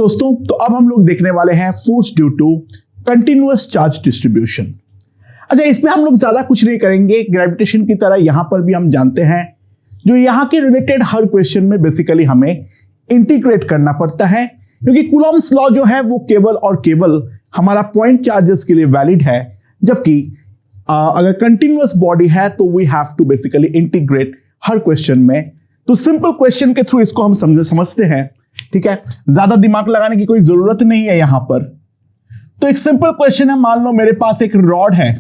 दोस्तों, तो अब हम लोग देखने वाले हैं force due to continuous charge distribution. अच्छा, इसमें हम लोग ज्यादा कुछ नहीं करेंगे। ग्रेविटेशन की तरह यहां पर भी हम जानते हैं जो यहां के रिलेटेड हर क्वेश्चन में बेसिकली हमें इंटीग्रेट करना पड़ता है, क्योंकि कूलॉम्स लॉ जो है वो केवल और केवल हमारा पॉइंट चार्जेस के लिए वैलिड है, जबकि अगर कंटिन्यूअस बॉडी है तो we have to basically integrate हर क्वेश्चन में। तो सिंपल क्वेश्चन के थ्रू इसको हम समझते हैं, ठीक है। ज्यादा दिमाग लगाने की कोई जरूरत नहीं है यहां पर। तो एक सिंपल क्वेश्चन है, मान लो मेरे पास एक रॉड है,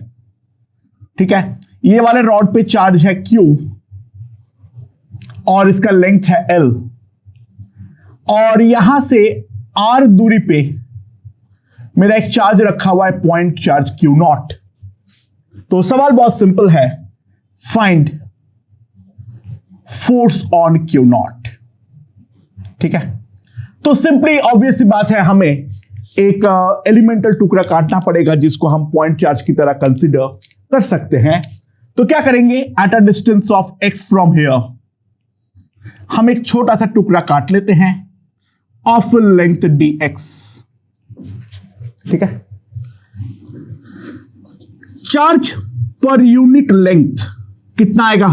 ठीक है। ये वाले रॉड पे चार्ज है Q और इसका लेंथ है L, और यहां से R दूरी पे मेरा एक चार्ज रखा हुआ है, पॉइंट चार्ज Q0। तो सवाल बहुत सिंपल है, फाइंड फोर्स ऑन Q0, ठीक है। तो सिंपली ऑब्वियस सी बात है, हमें एक एलिमेंटल टुकड़ा काटना पड़ेगा जिसको हम पॉइंट चार्ज की तरह कंसीडर कर सकते हैं। तो क्या करेंगे, at a distance of x from here हम एक छोटा सा टुकड़ा काट लेते हैं ऑफ लेंथ dx, ठीक है। चार्ज पर यूनिट लेंथ कितना आएगा?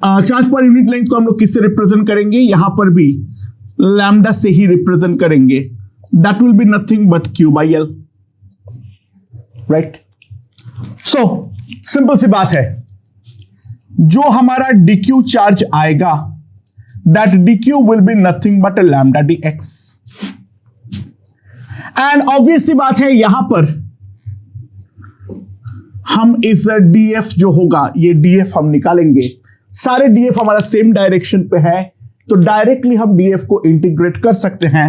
चार्ज पर यूनिट लेंथ को हम लोग किससे रिप्रेजेंट करेंगे? यहां पर भी लैम्डा से ही रिप्रेजेंट करेंगे। That will be nothing but Q/L, right. So simple सी बात है, जो हमारा dq चार्ज आएगा that dq will be nothing but lambda dx। And obvious सी बात है, यहां पर हम इस df जो होगा, ये df हम निकालेंगे। सारे df हमारा सेम डायरेक्शन पे है, तो डायरेक्टली हम df को इंटीग्रेट कर सकते हैं।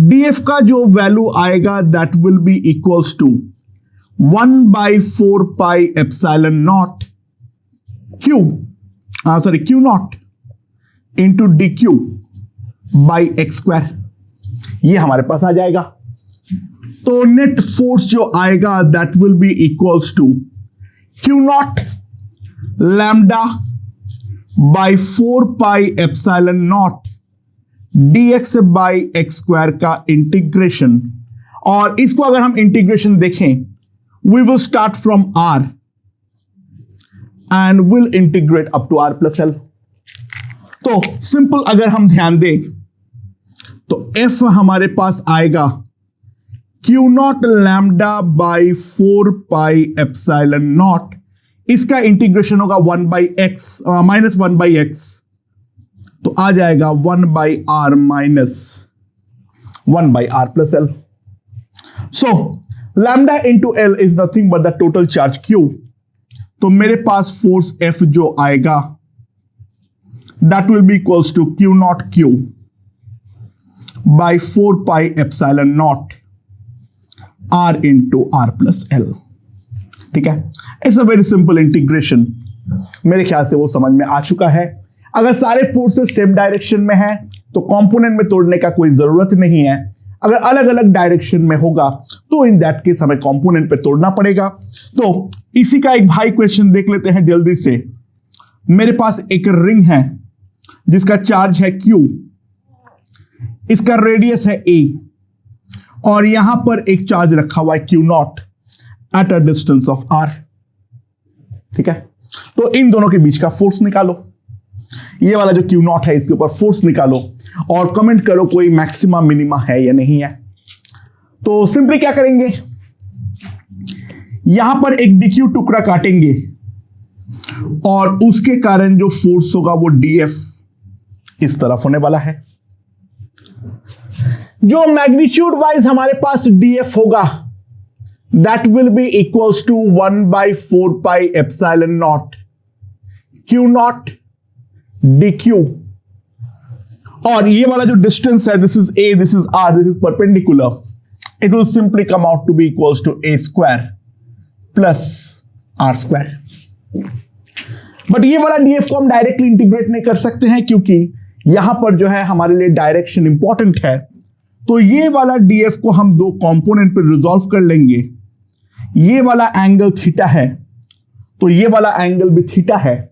df का जो वैल्यू आएगा that will be equals to 1/4 pi epsilon naught Q0 into dq by x square, ये हमारे पास आ जाएगा। तो नेट फोर्स जो आएगा that will be equals to Q0 lambda by 4 pi epsilon naught dx by x square का integration. और इसको अगर हम इंटीग्रेशन देखें, we will start from R and will integrate up to R plus L। तो simple अगर हम ध्यान दें तो F हमारे पास आएगा Q0 lambda by 4 pi epsilon naught, इसका इंटीग्रेशन होगा 1/x माइनस 1/x, तो आ जाएगा 1/R minus 1/R plus L। So lambda into L is nothing but the total charge Q। तो मेरे पास फोर्स F जो आएगा that will be equals to Q0 Q by 4 pi epsilon naught R into R plus L, ठीक है। It's a very simple integration. मेरे ख्याल से वो समझ में आ चुका है। अगर सारे फोर्सेस सेम डायरेक्शन में है तो कंपोनेंट में तोड़ने का कोई जरूरत नहीं है। अगर अलग अलग डायरेक्शन में होगा तो इन दैट केस हमें कंपोनेंट पे तोड़ना पड़ेगा। तो इसी का एक भाई क्वेश्चन देख लेते हैं जल्दी से। मेरे पास एक रिंग है जिसका चार्ज है Q, इसका रेडियस है A, और यहां पर एक चार्ज रखा हुआ है Q0 at a distance of R, ठीक है। तो इन दोनों के बीच का फोर्स निकालो। ये वाला जो Q0 है इसके ऊपर फोर्स निकालो और कमेंट करो कोई मैक्सिमा मिनिमा है या नहीं है। तो सिंपली क्या करेंगे, यहां पर एक dq टुकड़ा काटेंगे और उसके कारण जो फोर्स होगा वो df इस तरफ होने वाला है। जो मैग्नीट्यूड वाइज हमारे पास df होगा that will be equals to 1/4 pi epsilon naught Q0 dq, और ये वाला जो डिस्टेंस है this is a, this is r, this is perpendicular, it will simply come out to be equals to a square plus r square. But ये वाला df को हम directly integrate नहीं कर सकते हैं क्योंकि यहां पर जो है हमारे लिए डायरेक्शन इंपॉर्टेंट है। तो ये वाला df को हम दो कंपोनेंट पर रिजॉल्व कर लेंगे। ये वाला एंगल थीटा है तो ये वाला एंगल भी थीटा है।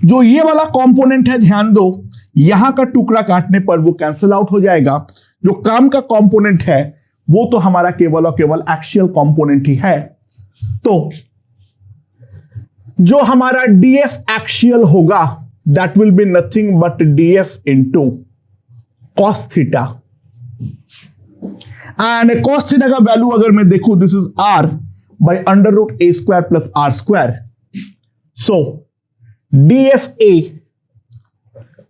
जो ये वाला कंपोनेंट है ध्यान दो, यहां का टुकड़ा काटने पर वो कैंसिल आउट हो जाएगा। जो काम का कंपोनेंट है वो तो हमारा केवल और केवल एक्सियल कंपोनेंट ही है। तो जो हमारा डीएफ एक्सियल होगा that will be nothing but DF into cos theta. And cos theta का वैल्यू अगर मैं देखूं, this is r by under root a square plus r square. So dfa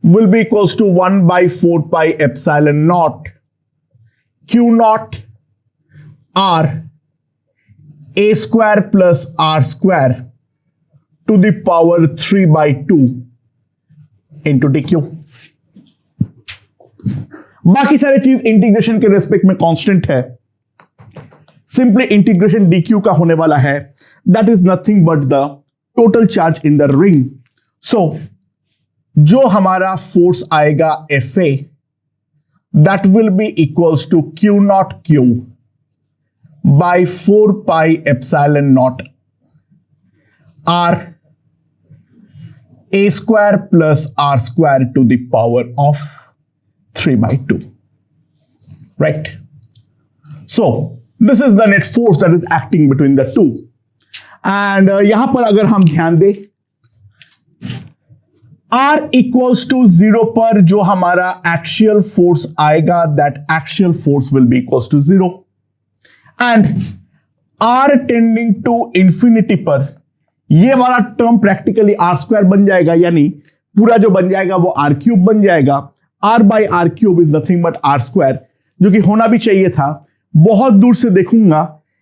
will be equals to 1 by 4 pi epsilon naught q naught r a square plus r square to the power 3 by 2 into dq. बाकी सारी चीज integration के respect में constant है। Simply integration dq का होने वाला है, that is nothing but the total charge in the ring. So जो हमारा फोर्स आएगा FA that will be equals to Q naught Q by 4 pi epsilon naught R A square plus R square to the power of 3 by 2, right? So this is the net force that is acting between the two. And यहां पर अगर हम ध्यान दें, R equals to 0 पर जो हमारा axial force आएगा that axial force will be equals to 0, and R tending to infinity पर ये वाला टर्म प्रैक्टिकली R स्क्वायर बन जाएगा, यानी पूरा जो बन जाएगा वो R क्यूब बन जाएगा। R by R cube is nothing but R square, जो कि होना भी चाहिए था। बहुत दूर से देखूंगा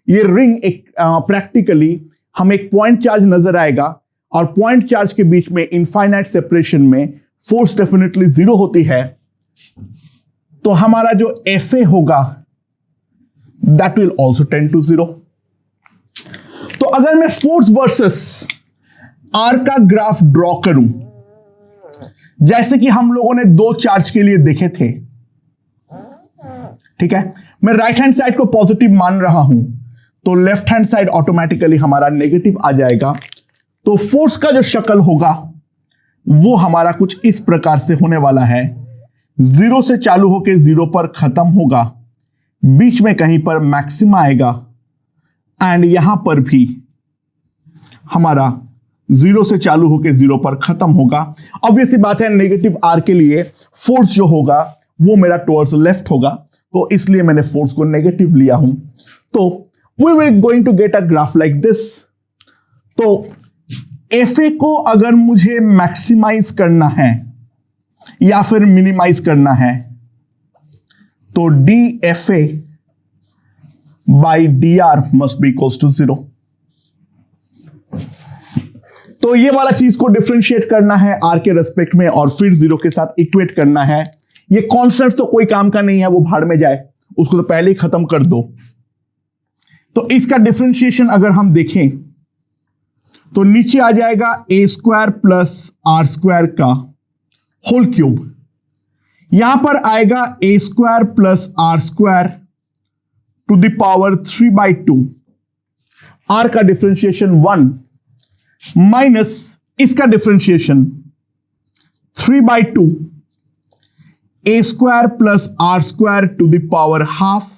ये रिंग एक प्रैक्टिकली हम एक पॉइंट चार्ज नजर आएगा, और पॉइंट चार्ज के बीच में इनफाइनाइट सेपरेशन में फोर्स डेफिनेटली 0 होती है। तो हमारा जो FA होगा that will also tend to 0। तो अगर मैं फोर्स वर्सेस R का ग्राफ ड्रॉ करूं, जैसे कि हम लोगों ने दो चार्ज के लिए देखे थे, ठीक है, मैं राइट हैंड साइड को पॉजिटिव मान रहा हूं तो लेफ्ट हैंड साइड ऑटोमेटिकली हमारा नेगेटिव आ जाएगा। तो फोर्स का जो शक्ल होगा वो हमारा कुछ इस प्रकार से होने वाला है। 0 से चालू होकर 0 पर खत्म होगा, बीच में कहीं पर मैक्सिमा आएगा, एंड यहां पर भी हमारा 0 से चालू होकर 0 पर खत्म होगा। ऑब्वियसली बात है, नेगेटिव R के लिए फोर्स जो होगा वो मेरा टुवर्ड्स लेफ्ट होगा, तो इसलिए मैंने फोर्स को नेगेटिव लिया हूं। तो we will going to get a graph like this. तो FA को अगर मुझे मैक्सिमाइज करना है या फिर मिनिमाइज करना है तो dFA बाई dr must be equals to 0। तो ये वाला चीज को डिफरेंशिएट करना है R के रेस्पेक्ट में और फिर 0 के साथ इक्वेट करना है। ये कॉन्सेप्ट तो कोई काम का नहीं है, वो भाड़ में जाए, उसको तो पहले ही खत्म कर दो। तो इसका डिफरेंशिएशन अगर हम देखें तो नीचे आ जाएगा A square plus R square का होल क्यूब, यहां पर आएगा A square plus R square to the power 3 by 2। R का डिफरेंशिएशन 1 माइनस इसका differentiation 3 by 2 A square plus R square to the power half,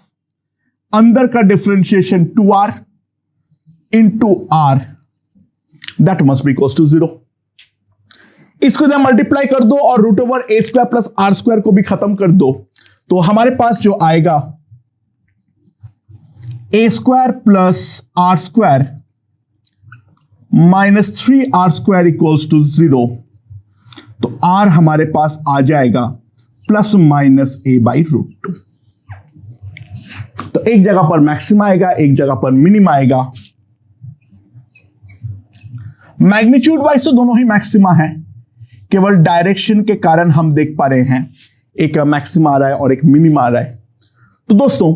अंदर का differentiation 2R into R, that must be equals to 0। इसको जब multiply कर दो और root over A square plus R square को भी खत्म कर दो, तो हमारे पास जो आएगा A square plus R square minus 3R square equals to 0। तो R हमारे पास आ जाएगा plus minus A by root 2। तो एक जगह पर मैक्सिमा आएगा, एक जगह पर मिनिमा आएगा। मैग्नीट्यूड वाइज तो दोनों ही मैक्सिमा है, केवल डायरेक्शन के कारण हम देख पा रहे हैं एक मैक्सिमा आ रहा है और एक मिनिमा आ रहा है। तो दोस्तों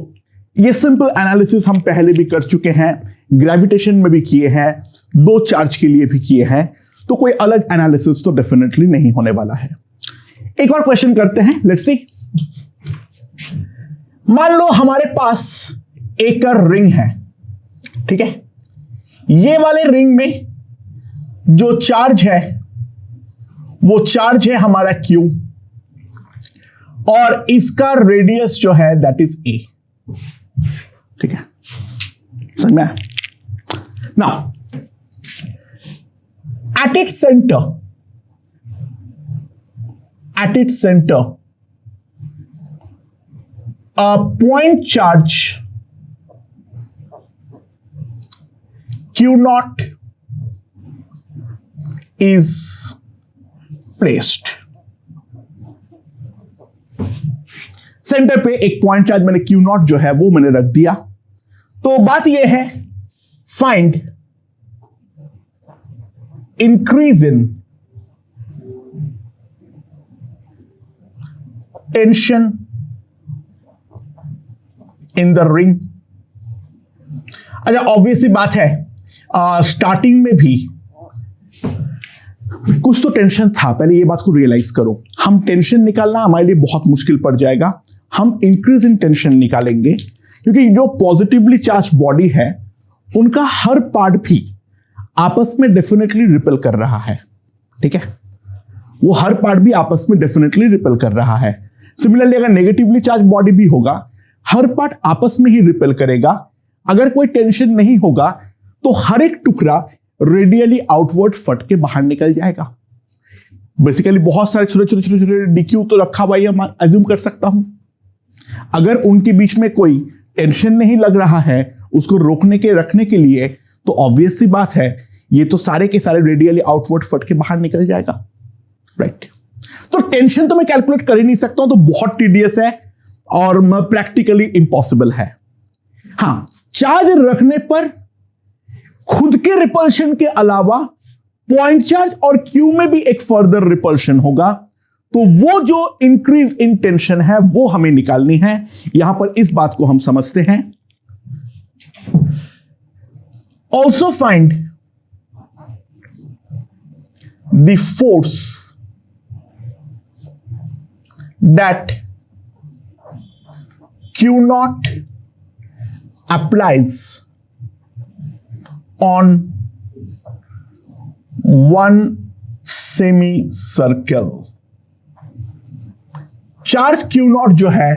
ये सिंपल एनालिसिस हम पहले भी कर चुके हैं, ग्रेविटेशन में भी किए हैं, दो चार्ज के लिए भी किए हैं, तो कोई अलग एनालिसिस तो डेफिनेटली नहीं होने वाला है। एक और क्वेश्चन करते हैं, लेट्स सी। मान लो हमारे पास एक रिंग है, ठीक है, ये वाले रिंग में जो चार्ज है वो चार्ज है हमारा Q, और इसका रेडियस जो है दैट इज ए। ठीक है, समझ में? Now at its center a point charge Q naught is placed। Centre पे एक पॉइंट चार्ज मैंने Q naught जो है वो मैंने रख दिया। तो बात यह है, find increase in tension in the ring। अच्छा, ऑब्वियसली बात है, स्टार्टिंग में भी कुछ तो टेंशन था, पहले ये बात को रियलाइज करो। हम टेंशन निकालना हमारे लिए बहुत मुश्किल पड़ जाएगा, हम इंक्रीज इन टेंशन निकालेंगे, क्योंकि जो पॉजिटिवली चार्ज बॉडी है उनका हर पार्ट भी आपस में डेफिनेटली रिपेल कर रहा है। ठीक है, वो हर पार्ट भी आपस में डेफिनेटली रिपेल कर रहा है। सिमिलरली अगर नेगेटिवली चार्ज बॉडी भी होगा, हर पार्ट आपस में ही रिपेल करेगा। अगर कोई टेंशन नहीं होगा तो हर एक टुकड़ा रेडियली आउटवर्ड फट के बाहर निकल जाएगा। बेसिकली बहुत सारे छोटे छोटे छोटे छोटे डीक्यू तो रखा हुआ है, मैं अज्यूम कर सकता हूं। अगर उनके बीच में कोई टेंशन नहीं लग रहा है उसको रोकने के रखने के लिए, तो ऑब्वियस सी बात है ये तो सारे के सारे रेडियली आउटवर्ड फट के बाहर निकल जाएगा। राइट, तो टेंशन तो मैं कैलकुलेट कर ही नहीं सकता हूं, तो बहुत टीडियस है और प्रैक्टिकली इंपॉसिबल है। हां, चार्ज रखने पर खुद के रिपल्शन के अलावा पॉइंट चार्ज और क्यू में भी एक फर्दर रिपल्शन होगा, तो वो जो इंक्रीज इन टेंशन है वो हमें निकालनी है। यहां पर इस बात को हम समझते हैं। Also find the force that Q naught applies on one semicircle। Charge Q naught जो है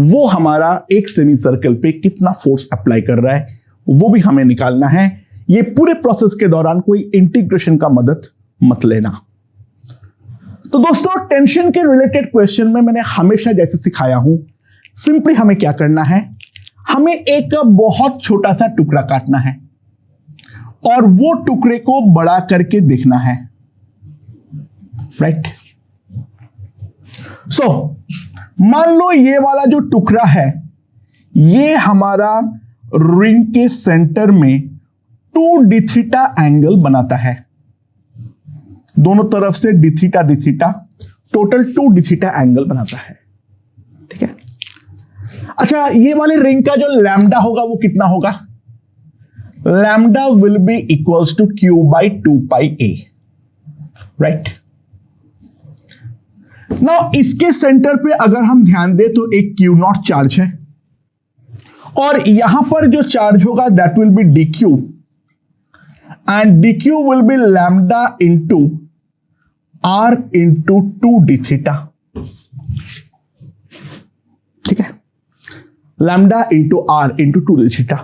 वो हमारा एक सेमी सर्कल पे कितना फोर्स अप्लाई कर रहा है वो भी हमें निकालना है। ये पूरे प्रोसेस के दौरान कोई इंटीग्रेशन का मदद मत लेना। तो दोस्तों, टेंशन के रिलेटेड क्वेश्चन में मैंने हमेशा जैसे सिखाया हूं, सिंपली हमें क्या करना है, हमें एक बहुत छोटा सा टुकड़ा काटना है और वो टुकड़े को बड़ा करके देखना है। राइट, सो मान लो ये वाला जो टुकड़ा है ये हमारा रिंग के सेंटर में 2 d थीटा एंगल बनाता है। दोनों तरफ से d theta total 2 d theta angle बनाता है। ठीक है, अच्छा, ये वाले रिंग का जो लैम्डा होगा वो कितना होगा? Lambda will be equals to Q by 2 pi A। Right, now इसके सेंटर पे अगर हम ध्यान दें तो एक Q नॉट चार्ज है और यहां पर जो चार्ज होगा that will B dq and dq will B lambda into r into 2 d theta. ठीक है, lambda into r into 2 d theta.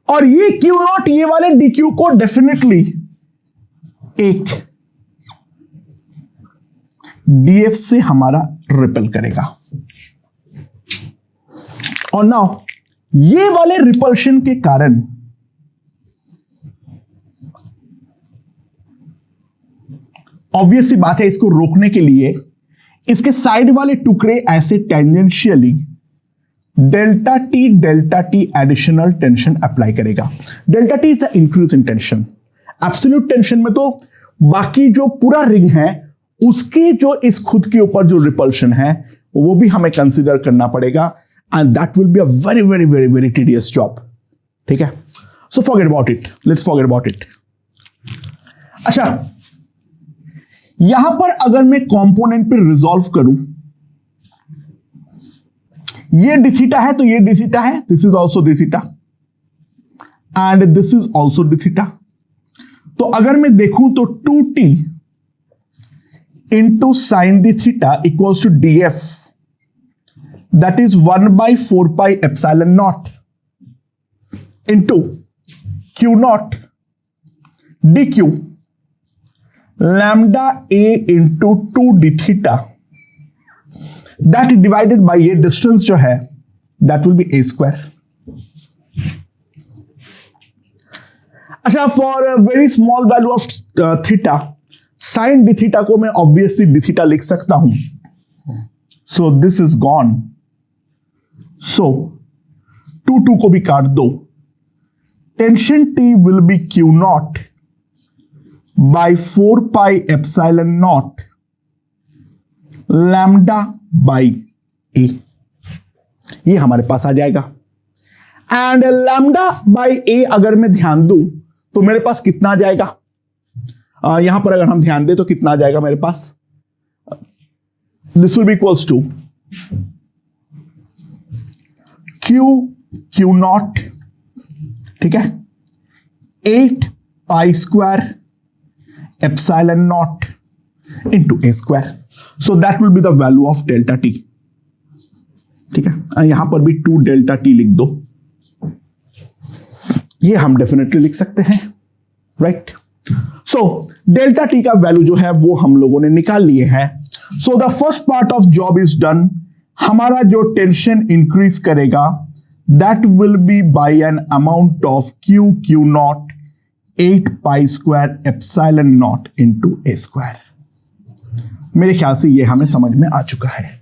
और ये Q नॉट ये वाले dq को डेफिनेटली एक df से हमारा रिपेल करेगा। और नाउ ये वाले रिपल्शन के कारण ऑब्वियसली बात है, इसको रोकने के लिए इसके साइड वाले टुकड़े ऐसे tangentially delta T additional tension apply करेगा। Delta T is the increase in tension. Absolute tension में तो बाकी जो पूरा रिंग है उसके जो इस खुद के ऊपर जो रिपल्शन है वो भी हमें कंसीडर करना पड़ेगा, and that will be a very very very very tedious job। ठीक है, so forget about it, let's forget about it। अच्छा, यहां पर अगर मैं कंपोनेंट पे रिजॉल्व करूं, ये d थीटा है तो ये d थीटा है, this is also d theta and this is also d theta. तो अगर मैं देखूं तो 2t into sin d theta equals to df, that is 1 by 4 pi epsilon naught into q naught dq lambda a into 2 d theta, that divided by ये distance जो है that will be a square. अच्छा, for a very small value of theta sine d theta को मैं obviously d theta लिख सकता हूं. So this is gone. So 2 को भी काट दो. Tension T will be Q naught by 4 pi epsilon naught lambda by a. ये हमारे पास आ जाएगा. एंड लैम्डा बाई ए अगर मैं ध्यान दूं तो मेरे पास कितना आ जाएगा? यहां पर अगर हम ध्यान दें तो कितना आ जाएगा मेरे पास? This will be equals to Q naught, ठीक है, 8 pi square epsilon naught into A square. So that will be the value of delta T. ठीक है, यहां पर भी 2 डेल्टा टी लिख दो. ये हम डेफिनेटली लिख सकते हैं, राइट. सो डेल्टा टी का वैल्यू जो है वो हम लोगों ने निकाल लिए हैं. So the first part of job is done. हमारा जो टेंशन इंक्रीज करेगा that will be by an amount of Q naught 8 pi square epsilon naught into A square. मेरे ख्याल से ये हमें समझ में आ चुका है.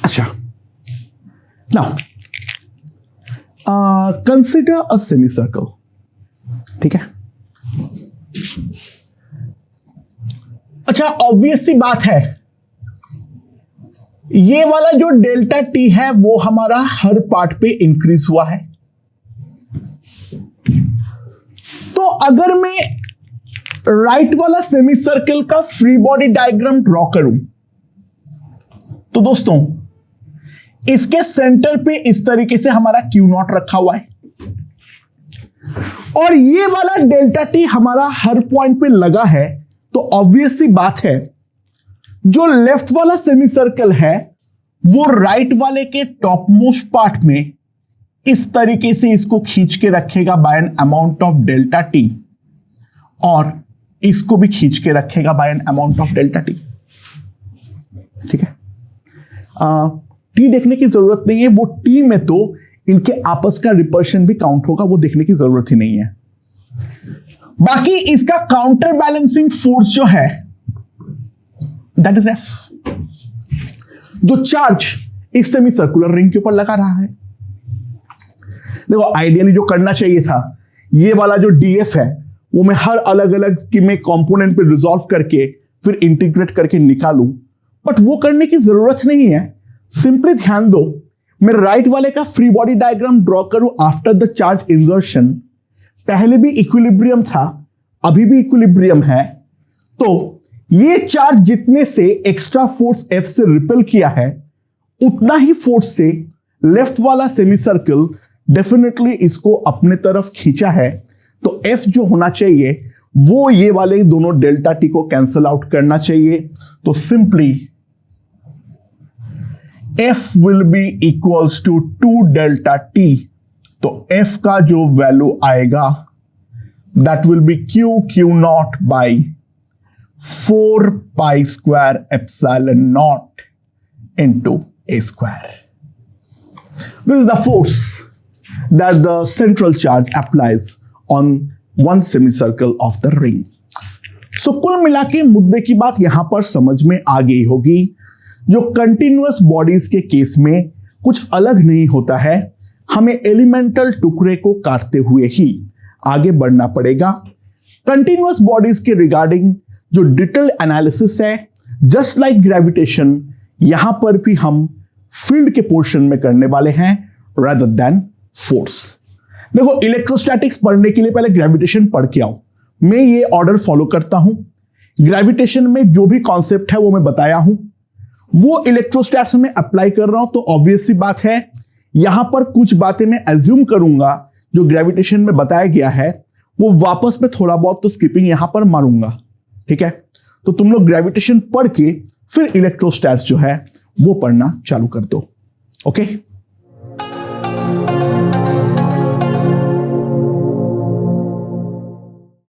अच्छा, now consider a semi circle. ठीक है. अच्छा, ऑब्वियस सी बात है, ये वाला जो डेल्टा टी है वो हमारा हर पार्ट पे इंक्रीज हुआ है. तो अगर मैं राइट वाला सेमी सर्कल का फ्री बॉडी डायग्राम ड्रॉ करूं तो दोस्तों इसके सेंटर पे इस तरीके से हमारा क्यू नॉट रखा हुआ है और ये वाला डेल्टा टी हमारा हर पॉइंट पे लगा है. तो ऑब्वियस सी बात है जो लेफ्ट वाला सेमी सर्कल है वो राइट वाले के टॉप मोस्ट पार्ट में इस तरीके से इसको खींच के रखेगा by an amount of delta T और इसको भी खींच के रखेगा by an amount of delta T. ठीक है. टी देखने की जरूरत नहीं है, वो टी में तो इनके आपस का रिपल्शन भी काउंट होगा, वो देखने की जरूरत ही नहीं है. बाकी इसका काउंटर बैलेंसिंग फोर्स जो है दैट इज एफ, जो चार्ज इस सेमी सर्कुलर रिंग के ऊपर लगा रहा है. देखो, आइडियली जो करना चाहिए था ये वाला जो डीएफ है वो मैं हर अलग अलग की में कंपोनेंट पे रिजॉल्व करके फिर इंटीग्रेट करके निकालूं, बट वो करने की जरूरत नहीं है. सिंपली ध्यान दो, मैं राइट वाले का फ्री बॉडी डायग्राम ड्रॉ करूं आफ्टर द चार्ज इंसर्शन. पहले भी इक्विलिब्रियम था, अभी भी इक्विलिब्रियम है. तो ये चार्ज जितने से एक्स्ट्रा फोर्स एफ से रिपेल किया है उतना ही फोर्स से लेफ्ट वाला सेमी सर्कल डेफिनेटली इसको अपने तरफ खींचा है. तो एफ जो होना चाहिए वो ये वाले दोनों डेल्टा टी को कैंसल आउट करना चाहिए. तो simply F will be equals to 2 delta T. तो F का जो वैल्यू आएगा that will be Q naught by 4 pi square epsilon naught into A square. This is the force that the central charge applies on one semicircle of the ring. So कुल मिला के मुद्दे की बात यहां पर समझ में आ गई होगी. जो कंटिन्यूअस बॉडीज के केस में कुछ अलग नहीं होता है, हमें एलिमेंटल टुकड़े को काटते हुए ही आगे बढ़ना पड़ेगा. कंटिन्यूअस बॉडीज के रिगार्डिंग जो डिटेल एनालिसिस है, जस्ट लाइक ग्रेविटेशन, यहां पर भी हम फील्ड के पोर्शन में करने वाले हैं रादर देन फोर्स. देखो, इलेक्ट्रोस्टैटिक्स पढ़ने के लिए पहले ग्रेविटेशन पढ़ के आओ. मैं ये ऑर्डर फॉलो करता हूं. ग्रेविटेशन में जो भी कॉन्सेप्ट है वो मैं बताया हूं, वो इलेक्ट्रोस्टैट्स में अप्लाई कर रहा हूं. तो ऑब्वियस सी बात है यहां पर कुछ बातें मैं एज्यूम करूंगा जो ग्रेविटेशन में बताया गया है, वो वापस में थोड़ा बहुत तो स्किपिंग यहां पर मारूंगा. ठीक है. तो तुम लोग ग्रेविटेशन पढ़ के फिर इलेक्ट्रोस्टैट्स जो है वो पढ़ना चालू कर दो। ओके।